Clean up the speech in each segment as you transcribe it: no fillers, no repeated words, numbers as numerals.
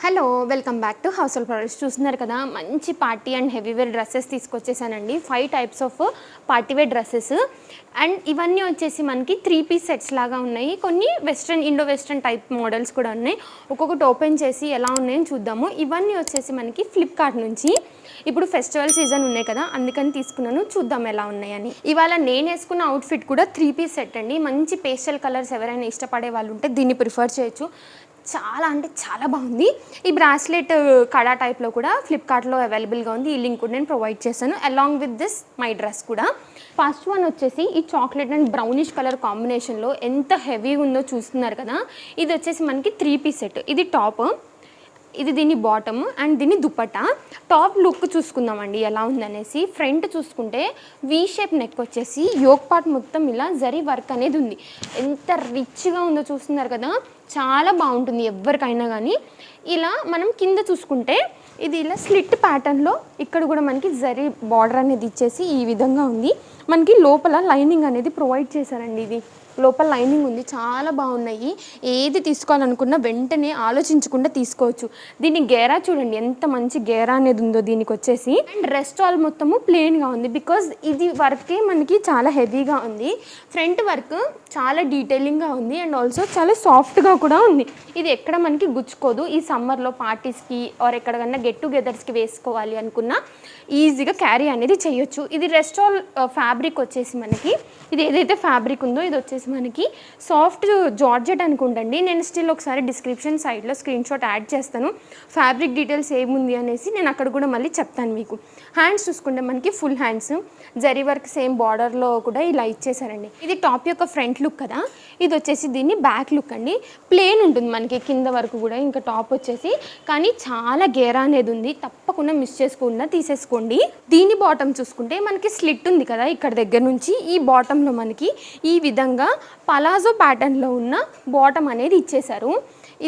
Hello welcome back to household products. చూస్తున్నారు కదా, మంచి party and heavy wear dresses తీసుకొచ్చేసానండి. 5 types of party wear dresses. And ఇవన్నీ వచ్చేసి మనకి 3 పీస్ సెట్స్ లాగా ఉన్నాయి. కొన్ని western Indo western type models కూడా ఉన్నాయి. ఒక్కొక్కటి ఓపెన్ చేసి ఎలా ఉన్నాయని చూద్దాము. ఇవన్నీ వచ్చేసి మనకి ఫ్లిప్కార్ట్ నుంచి. ఇప్పుడు ఫెస్టివల్ సీజన్ ఉన్నాయి కదా, అందుకని తీసుకున్నాను. చూద్దాం ఎలా ఉన్నాయని. ఇవాళ నేను వేసుకున్న అవుట్ఫిట్ కూడా 3 పీస్ సెట్ అండి. మంచి పేస్టల్ కలర్స్ ఎవరైనా ఇష్టపడే వాళ్ళు ఉంటే దీన్ని ప్రిఫర్ చేయొచ్చు. చాలా అంటే చాలా బాగుంది. ఈ బ్రాస్లెట్ కడా టైప్లో కూడా ఫ్లిప్కార్ట్లో అవైలబుల్గా ఉంది. ఈ లింక్ కూడా నేను ప్రొవైడ్ చేశాను along with this my dress కూడా. ఫస్ట్ వన్ వచ్చేసి ఈ చాక్లెట్ అండ్ బ్రౌనిష్ కలర్ కాంబినేషన్లో ఎంత హెవీగా ఉందో చూస్తున్నారు కదా. ఇది వచ్చేసి మనకి 3 పీస్ సెట్. ఇది టాప్, ఇది దీని బాటమ్ అండ్ దీని దుపట్టా. టాప్ లుక్ చూసుకుందామండి ఎలా ఉందనేసి. ఫ్రంట్ చూసుకుంటే వీ షేప్ నెక్ వచ్చేసి యోక్ పార్ట్ మొత్తం ఇలా జరీ వర్క్ అనేది ఉంది. ఎంత రిచ్గా ఉందో చూస్తున్నారు కదా, చాలా బాగుంటుంది ఎవరికైనా కానీ. ఇలా మనం కింద చూసుకుంటే ఇది ఇలా స్లిట్ ప్యాటర్న్లో ఇక్కడ కూడా మనకి జరీ బార్డర్ అనేది ఇచ్చేసి ఈ విధంగా ఉంది. మనకి లోపల లైనింగ్ అనేది ప్రొవైడ్ చేశారండి. ఇది లోపల లైనింగ్ ఉంది. చాలా బాగున్నాయి. ఏది తీసుకోవాలనుకున్నా వెంటనే ఆలోచించకుండా తీసుకోవచ్చు. దీని గేరా చూడండి ఎంత మంచి గేరా అనేది ఉందో దీనికి వచ్చేసి. అండ్ రెస్ట్ ఆల్ మొత్తము ప్లెయిన్గా ఉంది బికాజ్ ఇది వర్కే మనకి చాలా హెవీగా ఉంది. ఫ్రంట్ వర్క్ చాలా డీటెయిలింగ్గా ఉంది అండ్ ఆల్సో చాలా సాఫ్ట్గా కూడా ఉంది. ఇది ఎక్కడ మనకి గుచ్చుకోదు. ఈ సమ్మర్లో పార్టీస్కి ఆర్ ఎక్కడికన్నా గెట్ టుగెదర్స్కి వేసుకోవాలి అనుకున్నా ఈజీగా క్యారీ అనేది చేయొచ్చు. ఇది రెస్ట్ ఆల్ ఫ్యాబ్రిక్ వచ్చేసి మనకి ఇది ఏదైతే ఫ్యాబ్రిక్ ఉందో ఇది వచ్చేసి మనకి సాఫ్ట్ జార్జెట్ అనుకుంటండి. నేను స్టిల్ ఒకసారి డిస్క్రిప్షన్ సైడ్లో స్క్రీన్ షాట్ యాడ్ చేస్తాను. ఫ్యాబ్రిక్ డీటెయిల్స్ ఏముంది అనేసి నేను అక్కడ కూడా మళ్ళీ చెప్తాను మీకు. హ్యాండ్స్ చూసుకుంటే మనకి full hands zari work same బార్డర్లో కూడా ఇలా ఇచ్చేసారండి. ఇది టాప్ యొక్క ఫ్రంట్ లుక్ కదా. ఇది వచ్చేసి దీన్ని బ్యాక్ లుక్ అండి. ప్లెయిన్ ఉంటుంది మనకి కింద వరకు కూడా. ఇంకా టాప్ వచ్చేసి కానీ చాలా గేరా అనేది ఉంది. తప్పకుండా మిస్ చేసుకోకుండా తీసేసుకోండి. దీని బాటమ్ చూసుకుంటే మనకి స్లిట్ ఉంది కదా ఇక్కడ దగ్గర నుంచి. ఈ బాటంలో మనకి ఈ విధంగా పలాజో ప్యాటర్న్లో ఉన్న బాటమ్ అనేది ఇచ్చేశారు.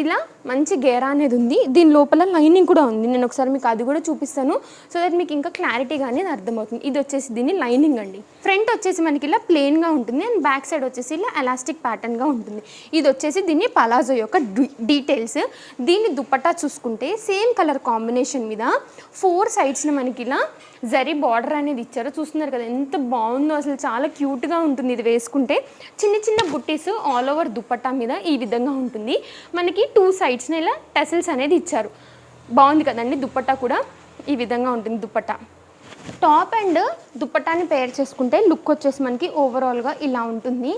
ఇలా మంచి గేరా అనేది ఉంది. దీని లోపల లైనింగ్ కూడా ఉంది. నేను ఒకసారి మీకు అది కూడా చూపిస్తాను సో దట్ మీకు ఇంకా క్లారిటీగా అనేది అర్థమవుతుంది. ఇది వచ్చేసి దీని లైనింగ్ అండి. ఫ్రంట్ వచ్చేసి మనకి ఇలా ప్లెయిన్గా ఉంటుంది అండ్ బ్యాక్ సైడ్ వచ్చేసి ఇలా ఎలాస్టిక్ ప్యాటర్న్గా ఉంటుంది. ఇది వచ్చేసి దీన్ని పలాజో యొక్క డీటెయిల్స్. దీని దుపట్టా చూసుకుంటే సేమ్ కలర్ కాంబినేషన్ మీద 4 సైడ్స్ని మనకి ఇలా జరీ బార్డర్ అనేది ఇచ్చారు. చూస్తున్నారు కదా ఎంత బాగుందో, అసలు చాలా క్యూట్గా ఉంటుంది ఇది వేసుకుంటే. చిన్న చిన్న బుట్టీస్ ఆల్ ఓవర్ దుపట్టా మీద ఈ విధంగా ఉంటుంది. మనకి 2 సైడ్స్ని ఇలా టెసిల్స్ అనేది ఇచ్చారు. బాగుంది కదండి. దుపట్టా కూడా ఈ విధంగా ఉంటుంది. దుపట్టా టాప్ అండ్ దుపట్టాని పేర్ చేసుకుంటే లుక్ వచ్చేసి మనకి ఓవరాల్గా ఇలా ఉంటుంది.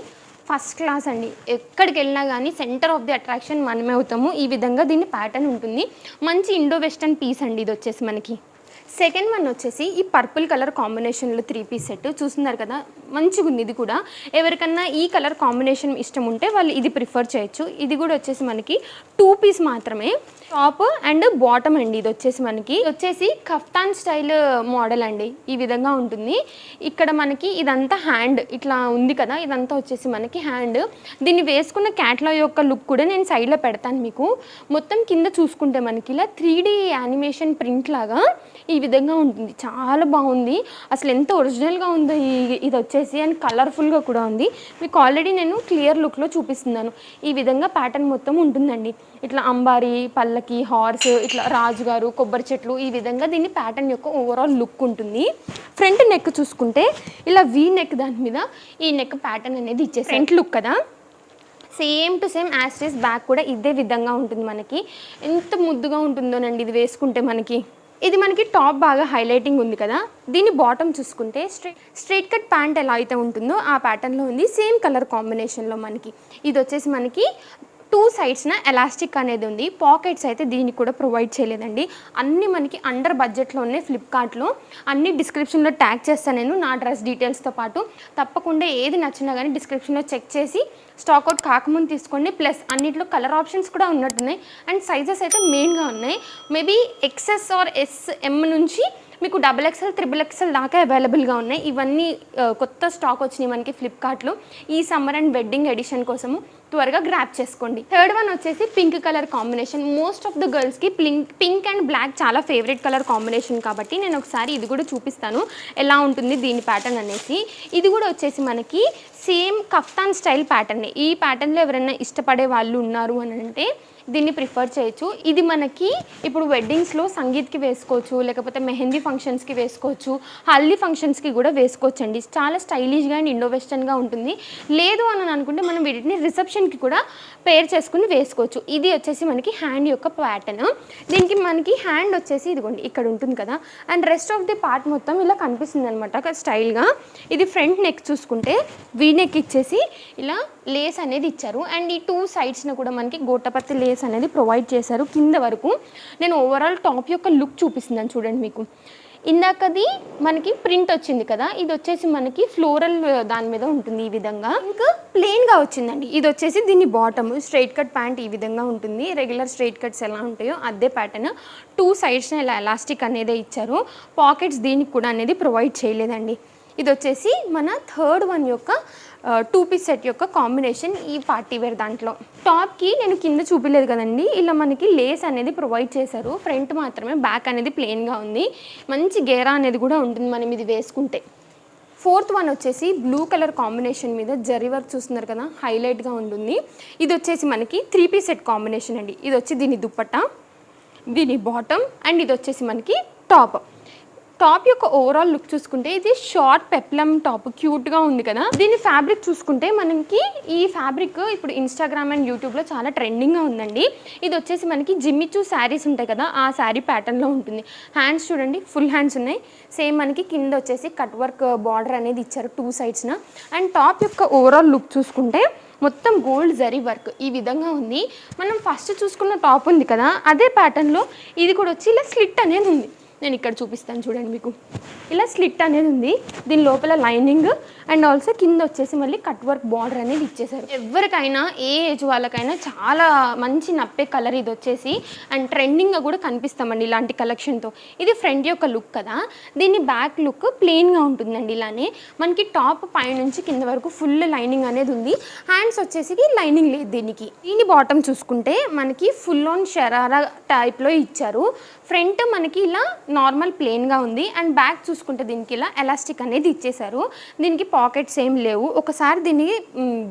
ఫస్ట్ క్లాస్ అండి. ఎక్కడికి వెళ్ళినా కానీ సెంటర్ ఆఫ్ ది అట్రాక్షన్ మనమే అవుతాము. ఈ విధంగా దీని ప్యాటర్న్ ఉంటుంది. మంచి ఇండో వెస్టర్న్ పీస్ అండి ఇది వచ్చేసి మనకి. సెకండ్ వన్ వచ్చేసి ఈ పర్పుల్ కలర్ కాంబినేషన్లో 3 పీస్ సెట్. చూస్తున్నారు కదా మంచిగా ఉంది. ఇది కూడా ఎవరికన్నా ఈ కలర్ కాంబినేషన్ ఇష్టం ఉంటే వాళ్ళు ఇది ప్రిఫర్ చేయొచ్చు. ఇది కూడా వచ్చేసి మనకి 2 పీస్ మాత్రమే. టాప్ అండ్ బాటమ్ అండి. ఇది వచ్చేసి కఫ్తాన్ స్టైల్ మోడల్ అండి. ఈ విధంగా ఉంటుంది. ఇక్కడ మనకి ఇదంతా హ్యాండ్ ఇట్లా ఉంది కదా, ఇదంతా వచ్చేసి మనకి హ్యాండ్. దీన్ని వేసుకున్న క్యాట్లాగ్ యొక్క లుక్ కూడా నేను సైడ్లో పెడతాను మీకు. మొత్తం కింద చూసుకుంటే మనకి ఇలా 3D యానిమేషన్ ప్రింట్ లాగా ఈ విధంగా ఉంటుంది. చాలా బాగుంది. అసలు ఎంత ఒరిజినల్గా ఉందో ఇది వచ్చేసి అండ్ కలర్ఫుల్గా కూడా ఉంది. మీకు ఆల్రెడీ నేను క్లియర్ లుక్లో చూపిస్తున్నాను. ఈ విధంగా ప్యాటర్న్ మొత్తం ఉంటుందండి. ఇట్లా అంబారీ, పల్లకి, హార్స్, ఇట్లా రాజుగారు, కొబ్బరి చెట్లు, ఈ విధంగా దీని ప్యాటర్న్ యొక్క ఓవరాల్ లుక్ ఉంటుంది. ఫ్రంట్ నెక్ చూసుకుంటే ఇలా వీ నెక్ దాని మీద ఈ నెక్ ప్యాటర్న్ అనేది ఇచ్చేసి ఫ్రంట్ లుక్ కదా. Same to same as it is back కూడా ఇదే విధంగా ఉంటుంది మనకి. ఎంత ముద్దుగా ఉంటుందోనండి ఇది వేసుకుంటే మనకి. ఇది మనకి టాప్ బాగా హైలైటింగ్ ఉంది కదా. దీని బాటమ్ చూసుకుంటే స్ట్రైట్ కట్ ప్యాంట్ ఎలా అయితే ఉంటుందో ఆ ప్యాటర్న్లో ఉంది. సేమ్ కలర్ కాంబినేషన్లో మనకి. ఇది వచ్చేసి మనకి 2 సైడ్స్న ఎలాస్టిక్ అనేది ఉంది. పాకెట్స్ అయితే దీనికి కూడా ప్రొవైడ్ చేయలేదండి. అన్నీ మనకి అండర్ బడ్జెట్లో ఉన్నాయి ఫ్లిప్కార్ట్లో. అన్ని డిస్క్రిప్షన్లో ట్యాగ్ చేస్తాను నేను నా డ్రెస్ డీటెయిల్స్తో పాటు. తప్పకుండా ఏది నచ్చినా కానీ డిస్క్రిప్షన్లో చెక్ చేసి స్టాక్అవుట్ కాకముందు తీసుకోండి. ప్లస్ అన్నిట్లో కలర్ ఆప్షన్స్ కూడా ఉన్నట్టున్నాయి అండ్ సైజెస్ అయితే మెయిన్గా ఉన్నాయి. మేబీ XS ఆర్ SM నుంచి మీకు XXL, XXL దాకా అవైలబుల్గా ఉన్నాయి. ఇవన్నీ కొత్త స్టాక్ వచ్చినాయి మనకి ఫ్లిప్కార్ట్లో. ఈ సమ్మర్ అండ్ వెడ్డింగ్ ఎడిషన్ కోసము త్వరగా గ్రాప్ చేసుకోండి. థర్డ్ వన్ వచ్చేసి pink colour combination. Most of the గర్ల్స్కి పింక్ అండ్ బ్లాక్ చాలా ఫేవరెట్ కలర్ కాంబినేషన్ కాబట్టి నేను ఒకసారి ఇది కూడా చూపిస్తాను ఎలా ఉంటుంది దీని ప్యాటర్న్ అనేసి. ఇది కూడా వచ్చేసి మనకి సేమ్ కఫ్తాన్ స్టైల్ ప్యాటర్న్. ఈ ప్యాటర్న్లో ఎవరైనా ఇష్టపడే వాళ్ళు ఉన్నారు అని అంటే దీన్ని ప్రిఫర్ చేయొచ్చు. ఇది మనకి ఇప్పుడు వెడ్డింగ్స్లో సంగీత్కి వేసుకోవచ్చు, లేకపోతే మెహందీ ఫంక్షన్స్కి వేసుకోవచ్చు, హల్దీ ఫంక్షన్స్కి కూడా వేసుకోవచ్చు అండి. చాలా స్టైలిష్గా అండ్ ఇండో వెస్టర్న్గా ఉంటుంది. లేదు అని అనుకుంటే మనం వీటిని రిసెప్షన్కి కూడా పేర్ చేసుకుని వేసుకోవచ్చు. ఇది వచ్చేసి మనకి హ్యాండ్ యొక్క ప్యాటర్న్. దీనికి మనకి హ్యాండ్ వచ్చేసి ఇదిగోండి ఇక్కడ ఉంటుంది కదా, and rest of the part మొత్తం ఇలా కనిపిస్తుంది అనమాట స్టైల్గా. ఇది ఫ్రంట్ నెక్ చూసుకుంటే వీ నెక్ ఇచ్చేసి ఇలా లేస్ అనేది ఇచ్చారు. అండ్ ఈ 2 సైడ్స్ని కూడా మనకి గోటపత్తి లేస్ అనేది ప్రొవైడ్ చేశారు కింద వరకు. నేను ఓవరాల్ టాప్ యొక్క లుక్ చూపిస్తున్నాను చూడండి మీకు. ఇందాకది మనకి ప్రింట్ వచ్చింది కదా, ఇది వచ్చేసి మనకి ఫ్లోరల్ దాని మీద ఉంటుంది ఈ విధంగా. ఇంకా ప్లెయిన్గా వచ్చిందండి. ఇది వచ్చేసి దీని బాటమ్ స్ట్రైట్ కట్ ప్యాంట్ ఈ విధంగా ఉంటుంది. రెగ్యులర్ స్ట్రైట్ కట్స్ ఎలా ఉంటాయో అదే ప్యాటర్న్. 2 సైడ్స్ని ఇలా ఎలాస్టిక్ అనేది ఇచ్చారు. పాకెట్స్ దీనికి కూడా అనేది ప్రొవైడ్ చేయలేదండి. ఇది వచ్చేసి మన థర్డ్ వన్ యొక్క 2 పీస్ సెట్ యొక్క కాంబినేషన్ ఈ పార్టీ వేర్ దాంట్లో. టాప్కి నేను కింద చూపించలేదు కదండి, ఇలా మనకి లేస్ అనేది ప్రొవైడ్ చేశారు. ఫ్రంట్ మాత్రమే, బ్యాక్ అనేది ప్లెయిన్గా ఉంది. మంచి గేరా అనేది కూడా ఉంటుంది మనం ఇది వేసుకుంటే. 4th వన్ వచ్చేసి బ్లూ కలర్ కాంబినేషన్ మీద జరీ వర్క్ చూస్తున్నారు కదా, హైలైట్గా ఉంటుంది. ఇది వచ్చేసి మనకి 3 పీస్ సెట్ కాంబినేషన్ అండి. ఇది వచ్చి దీని దుప్పట్టా, దీని బాటమ్, అండ్ ఇది వచ్చేసి మనకి టాప్. టాప్ యొక్క ఓవరాల్ లుక్ చూసుకుంటే ఇది షార్ట్ పెప్లమ్ టాప్, క్యూట్గా ఉంది కదా. దీని ఫ్యాబ్రిక్ చూసుకుంటే మనకి ఈ ఫ్యాబ్రిక్ ఇప్పుడు ఇన్స్టాగ్రామ్ అండ్ యూట్యూబ్లో చాలా ట్రెండింగ్గా ఉందండి. ఇది వచ్చేసి మనకి జిమ్మిచూ శారీస్ ఉంటాయి కదా, ఆ శారీ ప్యాటర్న్లో ఉంటుంది. హ్యాండ్స్ చూడండి, ఫుల్ హ్యాండ్స్ ఉన్నాయి. సేమ్ మనకి కింద వచ్చేసి కట్ వర్క్ బార్డర్ అనేది ఇచ్చారు 2 సైడ్స్న. అండ్ టాప్ యొక్క ఓవరాల్ లుక్ చూసుకుంటే మొత్తం గోల్డ్ జరీ వర్క్ ఈ విధంగా ఉంది. మనం ఫస్ట్ చూసుకున్న టాప్ ఉంది కదా, అదే ప్యాటర్న్లో ఇది కూడా వచ్చి ఇలా స్లిట్ అనేది ఉంది. నేను ఇక్కడ చూపిస్తాను చూడండి మీకు. ఇలా స్లిట్ అనేది ఉంది. దీని లోపల లైనింగ్ అండ్ ఆల్సో కింద వచ్చేసి మళ్ళీ కట్ వర్క్ బార్డర్ అనేది ఇచ్చేసారు. ఎవరికైనా ఏ ఏజ్ వాళ్ళకైనా చాలా మంచి నప్పే కలర్ ఇది వచ్చేసి. అండ్ ట్రెండింగ్గా కూడా కనిపిస్తామండి ఇలాంటి కలెక్షన్తో. ఇది ఫ్రంట్ యొక్క లుక్ కదా, దీని బ్యాక్ లుక్ ప్లెయిన్గా ఉంటుందండి. ఇలానే మనకి టాప్ పైనుంచి కింద వరకు ఫుల్ లైనింగ్ అనేది ఉంది. హ్యాండ్స్ వచ్చేసి లైనింగ్ లేదు దీనికి. దీని బాటమ్ చూసుకుంటే మనకి ఫుల్ ఆన్ షరారా టైప్లో ఇచ్చారు. ఫ్రంట్ మనకి ఇలా నార్మల్ ప్లెయిన్గా ఉంది. అండ్ బ్యాక్ చూసుకుంటే దీనికి ఇలా ఎలాస్టిక్ అనేది ఇచ్చేసారు. దీనికి పాకెట్స్ ఏం లేవు. ఒకసారి దీన్ని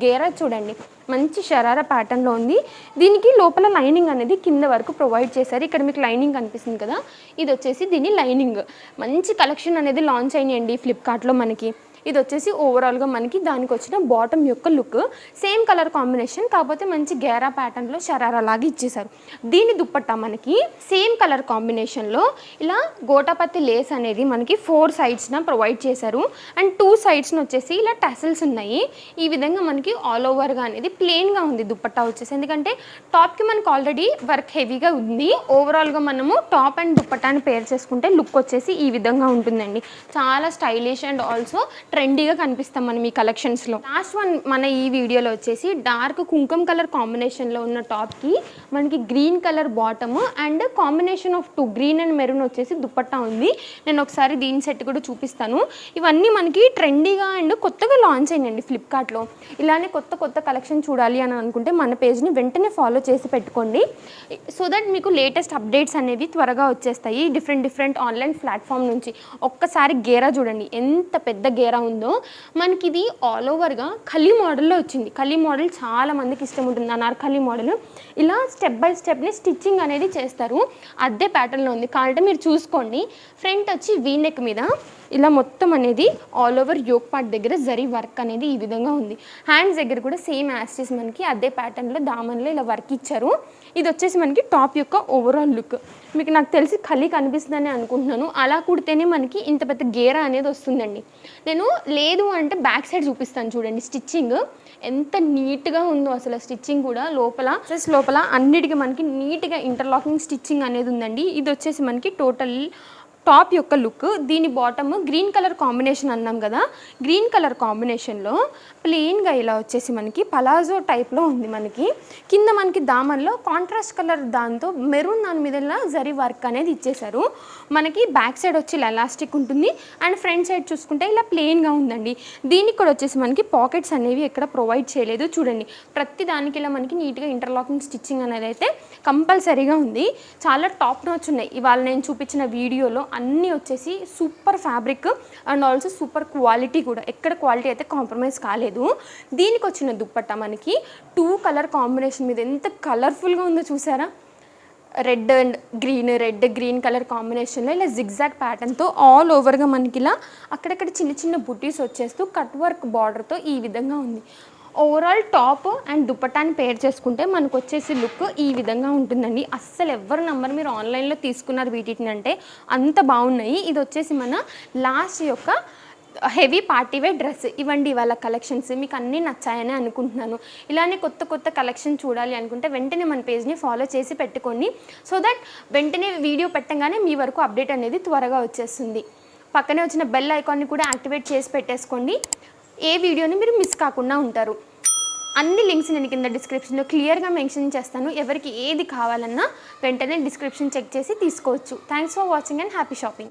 గేరా చూడండి, మంచి షరారా ప్యాటర్న్లో ఉంది. దీనికి లోపల లైనింగ్ అనేది కింద వరకు ప్రొవైడ్ చేశారు. ఇక్కడ మీకు లైనింగ్ కనిపిస్తుంది కదా, ఇది వచ్చేసి దీని లైనింగ్. మంచి కలెక్షన్ అనేది లాంచ్ అయినాయండి ఫ్లిప్కార్ట్లో మనకి. ఇది వచ్చేసి ఓవరాల్గా మనకి దానికి వచ్చిన బాటమ్ యొక్క లుక్ సేమ్ కలర్ కాంబినేషన్, కాకపోతే మంచి గేరా ప్యాటర్న్లో షరారా లాగా ఇచ్చేసారు. దీని దుప్పట్టా మనకి సేమ్ కలర్ కాంబినేషన్లో ఇలా గోటాపత్తి లేస్ అనేది మనకి 4 సైడ్స్న ప్రొవైడ్ చేశారు. అండ్ 2 సైడ్స్న వచ్చేసి ఇలా టసల్స్ ఉన్నాయి. ఈ విధంగా మనకి ఆల్ ఓవర్గా అనేది ప్లెయిన్గా ఉంది దుప్పట్టా వచ్చేసి. ఎందుకంటే టాప్కి మనకు ఆల్రెడీ వర్క్ హెవీగా ఉంది. ఓవరాల్గా మనము టాప్ అండ్ దుప్పట్టాని పేర్ చేసుకుంటే లుక్ వచ్చేసి ఈ విధంగా ఉంటుందండి. చాలా స్టైలిష్ అండ్ ఆల్సో ట్రెండీగా కనిపిస్తాం మనం ఈ కలెక్షన్స్లో. లాస్ట్ వన్ మన ఈ వీడియోలో వచ్చేసి డార్క్ కుంకుమ కలర్ కాంబినేషన్లో ఉన్న టాప్కి మనకి green colour bottom and combination of 2 green and maroon వచ్చేసి దుప్పట్టా ఉంది. నేను ఒకసారి దీని సెట్ కూడా చూపిస్తాను. ఇవన్నీ మనకి ట్రెండీగా అండ్ కొత్తగా లాంచ్ అయినాయండి ఫ్లిప్కార్ట్లో. ఇలానే కొత్త కలెక్షన్ చూడాలి అని అనుకుంటే మన పేజ్ని వెంటనే ఫాలో చేసి పెట్టుకోండి. సో దట్ మీకు లేటెస్ట్ అప్డేట్స్ అనేవి త్వరగా వచ్చేస్తాయి డిఫరెంట్ ఆన్లైన్ ప్లాట్ఫామ్ నుంచి. ఒక్కసారి గేరా చూడండి, ఎంత పెద్ద గేరా ఉందో. మనకి ఇది ఆల్ ఓవర్గా ఖలీ మోడల్లో వచ్చింది. ఖలీ మోడల్ చాలా మందికి ఇష్టం ఉంటుంది. అనార్కలి మోడల్ ఇలా స్టెప్ బై స్టెప్ని స్టిచ్చింగ్ అనేది చేస్తారు. అదే ప్యాటర్న్లో ఉంది. కావాలంటే మీరు చూసుకోండి. ఫ్రంట్ వచ్చి వీ నెక్ మీద ఇలా మొత్తం అనేది ఆల్ ఓవర్ యోక్ పార్ట్ దగ్గర జరీ వర్క్ అనేది ఈ విధంగా ఉంది. హ్యాండ్స్ దగ్గర కూడా సేమ్ యాస్టిస్ మనకి అదే ప్యాటర్న్లో దామన్లో ఇలా వర్క్ ఇచ్చారు. ఇది వచ్చేసి మనకి టాప్ యొక్క ఓవరాల్ లుక్. మీకు నాకు తెలిసి ఖలీ కనిపిస్తుందని అనుకుంటున్నాను. అలా కుడితేనే మనకి ఇంత పెద్ద గేరా అనేది వస్తుందండి. నేను లేదు అంటే బ్యాక్ సైడ్ చూపిస్తాను చూడండి. స్టిచ్చింగ్ ఎంత నీట్గా ఉందో అసలు. స్టిచ్చింగ్ కూడా లోపల అన్నిటికీ మనకి నీట్గా ఇంటర్లాకింగ్ స్టిచ్చింగ్ అనేది ఉందండి. ఇది వచ్చేసి మనకి టోటల్ టాప్ యొక్క లుక్. దీని బాటమ్ గ్రీన్ కలర్ కాంబినేషన్ అన్నాం కదా, గ్రీన్ కలర్ కాంబినేషన్లో ప్లెయిన్గా ఇలా వచ్చేసి మనకి పలాజో టైప్లో ఉంది. మనకి కింద మనకి దామన్లో కాంట్రాస్ట్ కలర్ దాంతో మెరూన్ దాని మీద ఇలా జరీ వర్క్ అనేది ఇచ్చేసారు. మనకి బ్యాక్ సైడ్ వచ్చి ఇలా ఎలాస్టిక్ ఉంటుంది అండ్ ఫ్రంట్ సైడ్ చూసుకుంటే ఇలా ప్లెయిన్గా ఉందండి. దీనికి కూడా వచ్చేసి మనకి పాకెట్స్ అనేవి ఎక్కడ ప్రొవైడ్ చేయలేదు. చూడండి, ప్రతి దానికి ఇలా మనకి నీట్గా ఇంటర్లాకింగ్ స్టిచ్చింగ్ అనేది అయితే కంపల్సరీగా ఉంది. చాలా టాప్ నాచ్ ఉన్నాయి. ఇవాళ నేను చూపించిన వీడియోలో అన్నీ వచ్చేసి super fabric and also super quality కూడా. ఎక్కడ క్వాలిటీ అయితే కాంప్రమైజ్ కాలేదు. లేదు. దీనికి వచ్చిన దుప్పట్టా మనకి 2 కలర్ కాంబినేషన్ మీద ఎంత కలర్ఫుల్గా ఉందో చూసారా. రెడ్ అండ్ గ్రీన్ కలర్ కాంబినేషన్లో ఇలా జిగ్జాగ్ ప్యాటర్న్తో ఆల్ ఓవర్గా మనకి ఇలా అక్కడక్కడ చిన్న చిన్న బుటీస్ వచ్చేస్తూ కట్ వర్క్ బార్డర్తో ఈ విధంగా ఉంది. ఓవరాల్ టాప్ అండ్ దుపట్టాని పేర్ చేసుకుంటే మనకు వచ్చేసి లుక్ ఈ విధంగా ఉంటుందండి. అస్సలు ఎవరు నమ్మరు మీరు ఆన్లైన్లో తీసుకున్నారు వీటిని అంటే, అంత బాగున్నాయి. ఇది వచ్చేసి మన లాస్ట్ యొక్క హెవీ పార్టీ వేర్ డ్రెస్. ఇవ్వండి ఇవాళ కలెక్షన్స్, మీకు అన్నీ నచ్చాయని అనుకుంటున్నాను. ఇలానే కొత్త కలెక్షన్ చూడాలి అనుకుంటే వెంటనే మన పేజ్ని ఫాలో చేసి పెట్టుకోండి. సో దట్ వెంటనే వీడియో పెట్టగానే మీ వరకు అప్డేట్ అనేది త్వరగా వచ్చేస్తుంది. పక్కనే వచ్చిన బెల్ ఐకాన్ని కూడా యాక్టివేట్ చేసి పెట్టేసుకోండి. ఏ వీడియోని మీరు మిస్ కాకుండా ఉంటారు. అన్ని లింక్స్ నేను కింద డిస్క్రిప్షన్లో క్లియర్గా మెన్షన్ చేస్తాను. ఎవరికి ఏది కావాలన్నా వెంటనే డిస్క్రిప్షన్ చెక్ చేసి తీసుకోవచ్చు. Thanks for watching and happy shopping.